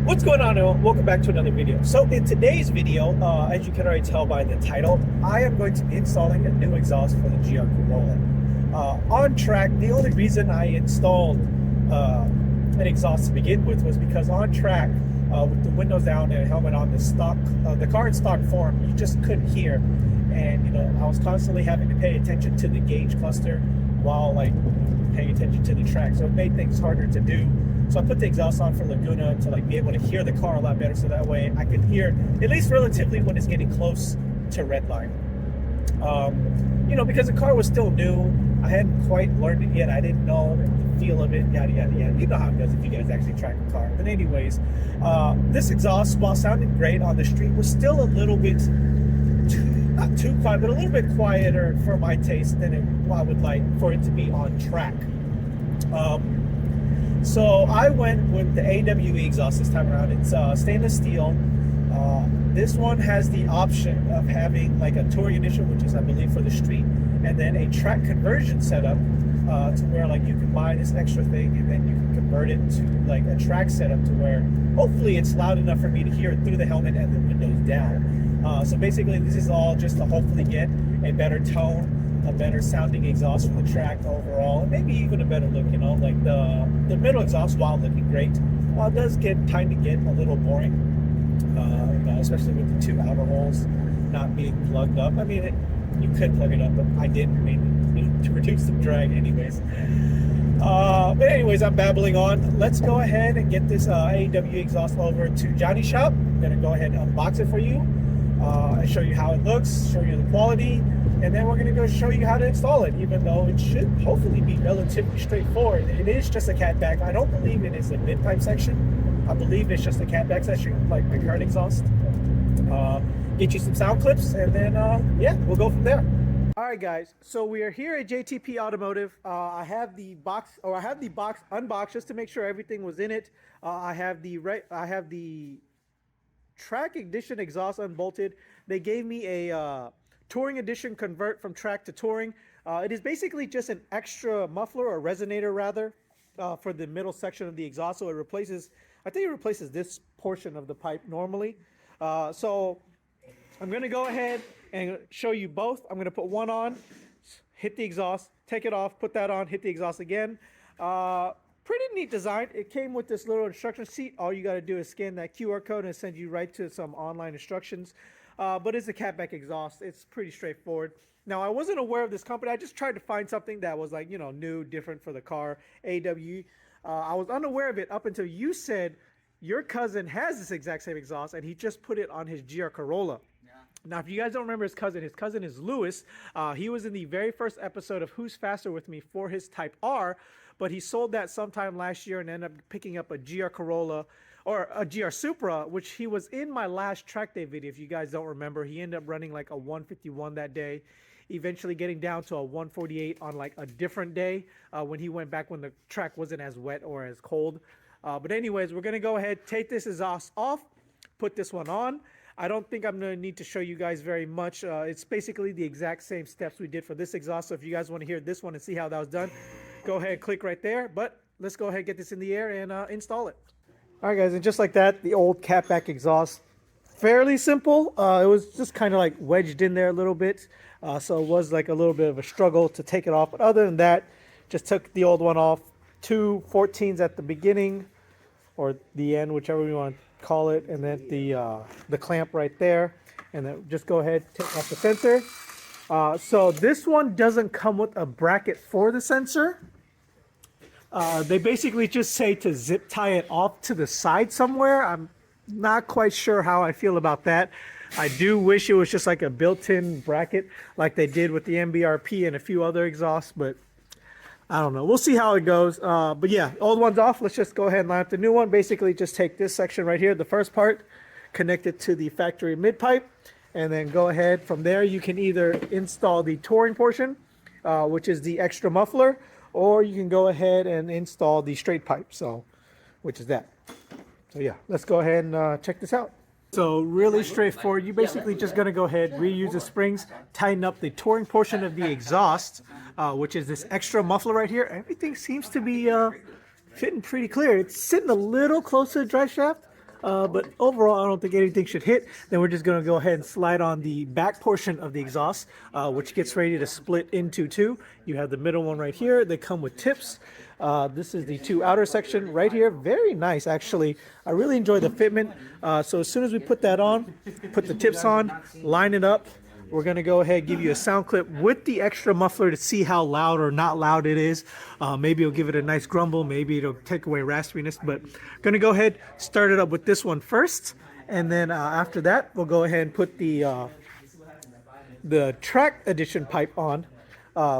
What's going on, everyone? Welcome back to another video. So in today's video, as you can already tell by the title, I am going to be installing a new exhaust for the GR Corolla. On track, the only reason I installed an exhaust to begin with was because on track, with the windows down and helmet on, the car in stock form, you just couldn't hear. And I was constantly having to pay attention to the gauge cluster while paying attention to the track. So it made things harder to do. So I put the exhaust on for Laguna to be able to hear the car a lot better, so that way I could hear, at least relatively, when it's getting close to red line. Because the car was still new, I hadn't quite learned it yet. I didn't know the feel of it, yada, yada, yada. You know how it goes if you guys actually track a car. But anyways, this exhaust, while sounding great on the street, was still a little bit, not too quiet, but a little bit quieter for my taste than I would like for it to be on track. So I went with the AWE exhaust this time around. It's stainless steel. This one has the option of having a touring edition, which is, I believe, for the street, and then a track conversion setup to where you can buy this extra thing and then you can convert it to a track setup to where hopefully it's loud enough for me to hear it through the helmet and the windows down. So basically, this is all just to hopefully get a better tone, a better sounding exhaust for the track overall, and maybe even a better look. The middle exhaust, while looking great, does kind of get a little boring, especially with the two outer holes not being plugged up. I mean, you could plug it up, but I didn't, to reduce some drag anyways. But anyways, I'm babbling on. Let's go ahead and get this AEW exhaust over to Johnny's shop. I'm gonna go ahead and unbox it for you, and show you how it looks, show you the quality, and then we're going to go show you how to install it, even though it should hopefully be relatively straightforward. It is just a catback. I don't believe it is a mid-pipe section. I believe it's just a catback section, like my current exhaust. Get you some sound clips, and then, yeah, we'll go from there. All right, guys, so we are here at JTP Automotive. I have the box unboxed just to make sure everything was in it. I have the track edition exhaust unbolted. They gave me a touring edition convert from track to touring. It is basically just an extra muffler, or resonator rather, for the middle section of the exhaust. So I think it replaces this portion of the pipe normally. So I'm gonna go ahead and show you both. I'm gonna put one on, hit the exhaust, take it off, put that on, hit the exhaust again. Pretty neat design. It came with this little instruction sheet. All you got to do is scan that QR code and send you right to some online instructions. But it's a catback exhaust. It's pretty straightforward. Now, I wasn't aware of this company. I just tried to find something that was new, different for the car, AWE. I was unaware of it up until you said your cousin has this exact same exhaust and he just put it on his GR Corolla. Now, if you guys don't remember his cousin is Lewis. He was in the very first episode of Who's Faster With Me for his Type R, but he sold that sometime last year and ended up picking up a GR Corolla, or a GR Supra, which he was in my last track day video. If you guys don't remember, he ended up running a 151 that day, eventually getting down to a 148 on a different day when he went back when the track wasn't as wet or as cold. But anyways, we're going to go ahead, take this exhaust off, put this one on. I don't think I'm going to need to show you guys very much. It's basically the exact same steps we did for this exhaust. So if you guys want to hear this one and see how that was done, go ahead, click right there. But let's go ahead and get this in the air and install it. All right, guys, and just like that, the old catback exhaust, fairly simple. It was just kind of wedged in there a little bit. So it was a little bit of a struggle to take it off. But other than that, just took the old one off. 2 14s at the beginning, or the end, whichever you want to call it, and then the clamp right there, and then just go ahead, take off the sensor. So this one doesn't come with a bracket for the sensor. They basically just say to zip tie it off to the side somewhere. I'm not quite sure how I feel about that. I do wish it was just a built-in bracket like they did with the MBRP and a few other exhausts, but I don't know. We'll see how it goes. But yeah, old one's off. Let's just go ahead and line up the new one. Basically, just take this section right here, the first part, connect it to the factory mid-pipe, and then go ahead. From there, you can either install the touring portion, which is the extra muffler, or you can go ahead and install the straight pipe, which is that. So yeah, let's go ahead and check this out. So really straightforward. You're basically just going to go ahead, reuse the springs, tighten up the touring portion of the exhaust, which is this extra muffler right here. Everything seems to be fitting pretty clear. It's sitting a little close to the drive shaft. But overall, I don't think anything should hit. Then we're just going to go ahead and slide on the back portion of the exhaust, which gets ready to split into two. You have the middle one right here. They come with tips. This is the two outer section right here. Very nice, actually. I really enjoy the fitment. So as soon as we put that on, put the tips on, line it up, we're going to go ahead and give you a sound clip with the extra muffler to see how loud or not loud it is. Maybe it'll give it a nice grumble. Maybe it'll take away raspiness. But going to go ahead, start it up with this one first. And then after that, we'll go ahead and put the track edition pipe on,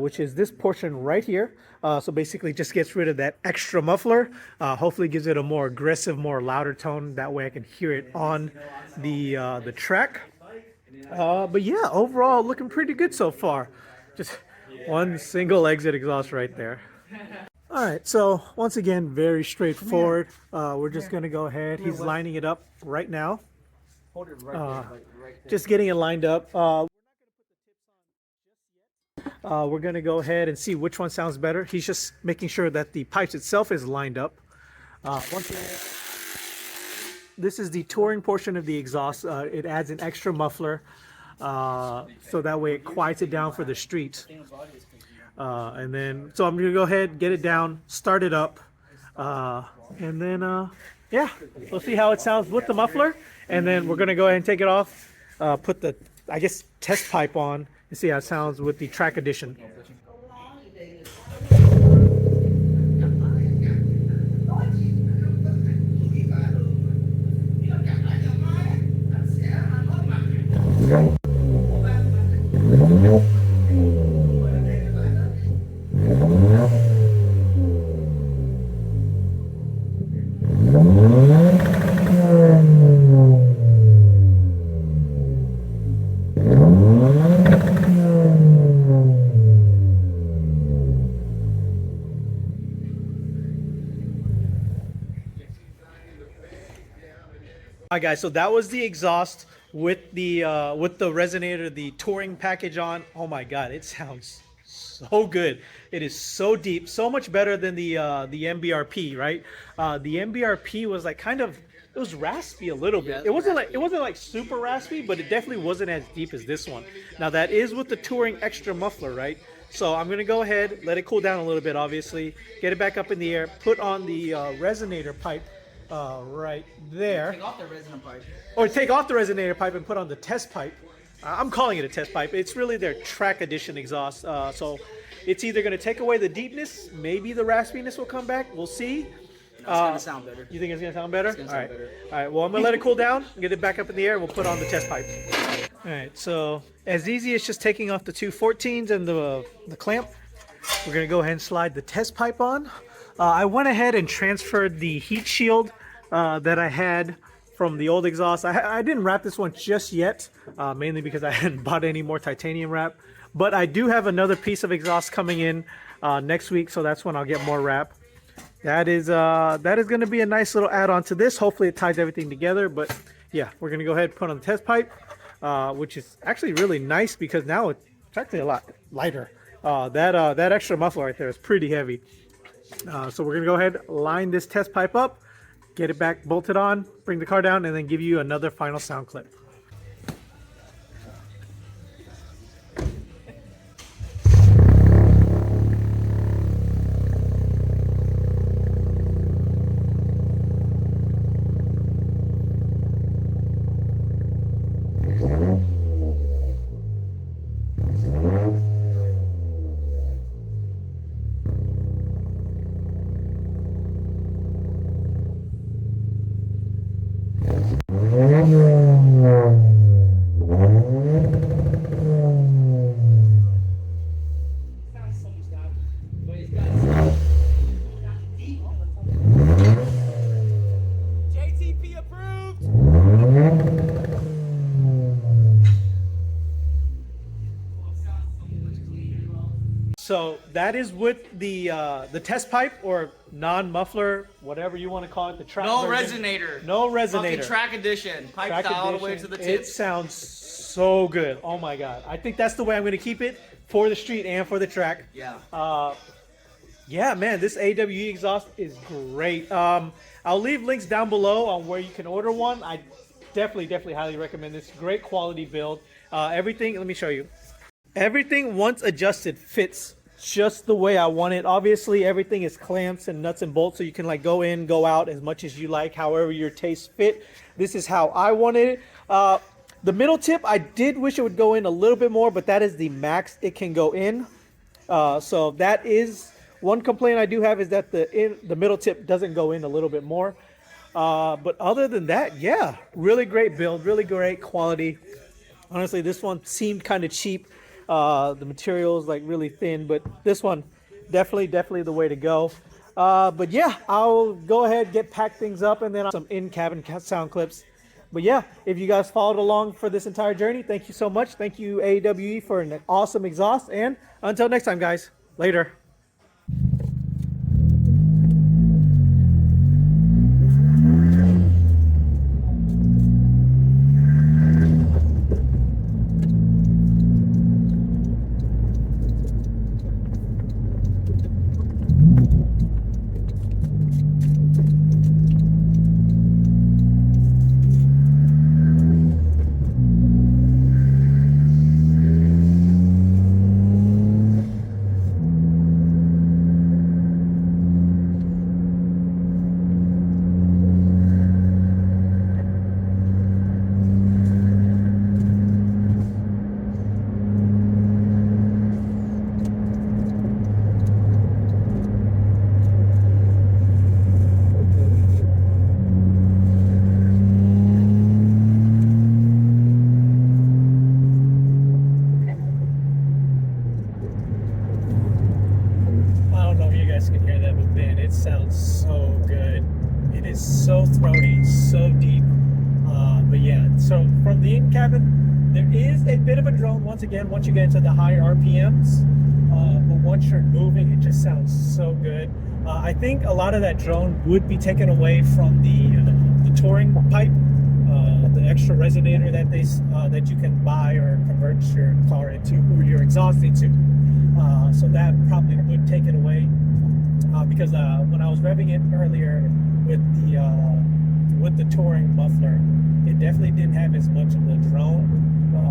which is this portion right here. So basically just gets rid of that extra muffler. Hopefully gives it a more aggressive, more louder tone. That way I can hear it on the track. But yeah, overall looking pretty good so far. Just one single exit exhaust right there. All right, so once again, very straightforward. We're just gonna go ahead. He's lining it up right now. Just getting it lined up. We're gonna go ahead and see which one sounds better. He's just making sure that the pipes itself is lined up. Once again, this is the touring portion of the exhaust. It adds an extra muffler, so that way it quiets it down for the street. And then, so I'm gonna go ahead, get it down, start it up, and then, yeah, we'll see how it sounds with the muffler. And then we're gonna go ahead and take it off, put the, I guess, test pipe on, and see how it sounds with the track edition. All right, guys, so that was the exhaust with the resonator, the touring package on. Oh my God, it sounds so good. It is so deep, so much better than the MBRP, right? The MBRP was like kind of, it was raspy a little bit. It wasn't like super raspy, but it definitely wasn't as deep as this one. Now that is with the touring extra muffler, right? So I'm gonna go ahead, let it cool down a little bit, obviously, get it back up in the air, put on the resonator pipe. Right there. Take off the resonator pipe. Or take off the resonator pipe and put on the test pipe. I'm calling it a test pipe. It's really their track edition exhaust. So it's either going to take away the deepness, maybe the raspiness will come back. We'll see. It's going to sound better. You think it's going to sound better? It's going to sound better. All right. Well, I'm going to let it cool down, get it back up in the air, and we'll put on the test pipe. All right. So as easy as just taking off the two 14s and the clamp, we're going to go ahead and slide the test pipe on. I went ahead and transferred the heat shield that I had from the old exhaust. I didn't wrap this one just yet, mainly because I hadn't bought any more titanium wrap. But I do have another piece of exhaust coming in next week, so that's when I'll get more wrap. That is going to be a nice little add-on to this. Hopefully it ties everything together. But yeah, we're going to go ahead and put on the test pipe, which is actually really nice because now it's actually a lot lighter. That extra muffler right there is pretty heavy. So we're going to go ahead, line this test pipe up, get it back bolted on, bring the car down, and then give you another final sound clip. So that is with the test pipe or non-muffler, whatever you want to call it, the track version. Resonator. No resonator. Fucking track edition. Pipe all the way to the tip. It sounds so good. Oh my God. I think that's the way I'm going to keep it for the street and for the track. Yeah. Yeah, man, this AWE exhaust is great. I'll leave links down below on where you can order one. I definitely highly recommend this. Great quality build. Everything, let me show you. Everything once adjusted fits just the way I want it. Obviously, everything is clamps and nuts and bolts, so you can like go in, go out as much as you like, however your taste fit. This is how I wanted it. The middle tip, I did wish it would go in a little bit more, but that is the max it can go in. So that is one complaint I do have, is that the middle tip doesn't go in a little bit more. But other than that, yeah, really great build, really great quality. Honestly, this one seemed kind of cheap. The materials like really thin, but this one definitely the way to go. But yeah, I'll go ahead, pack things up, and then some in-cabin sound clips. But yeah, if you guys followed along for this entire journey, thank you so much. Thank you, AWE, for an awesome exhaust. And until next time, guys, later. Can hear that, but man, it sounds so good. It is so throaty, so deep. But yeah, so from the in-cabin, there is a bit of a drone once again once you get into the higher RPMs. But once you're moving, it just sounds so good. I think a lot of that drone would be taken away from the touring pipe, the extra resonator that you can buy or convert your car into, or your exhaust into. So that probably would take it away. Because when I was revving it earlier with the touring muffler, it definitely didn't have as much of the drone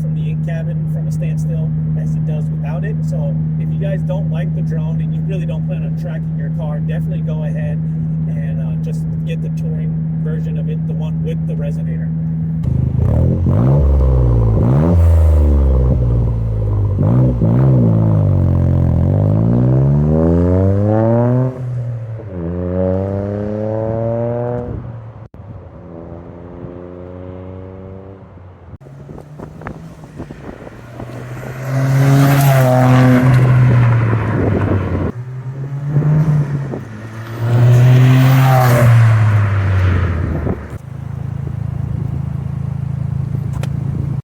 from the in-cabin from a standstill as it does without it. So if you guys don't like the drone and you really don't plan on tracking your car, definitely go ahead and just get the touring version of it, the one with the resonator. Wow.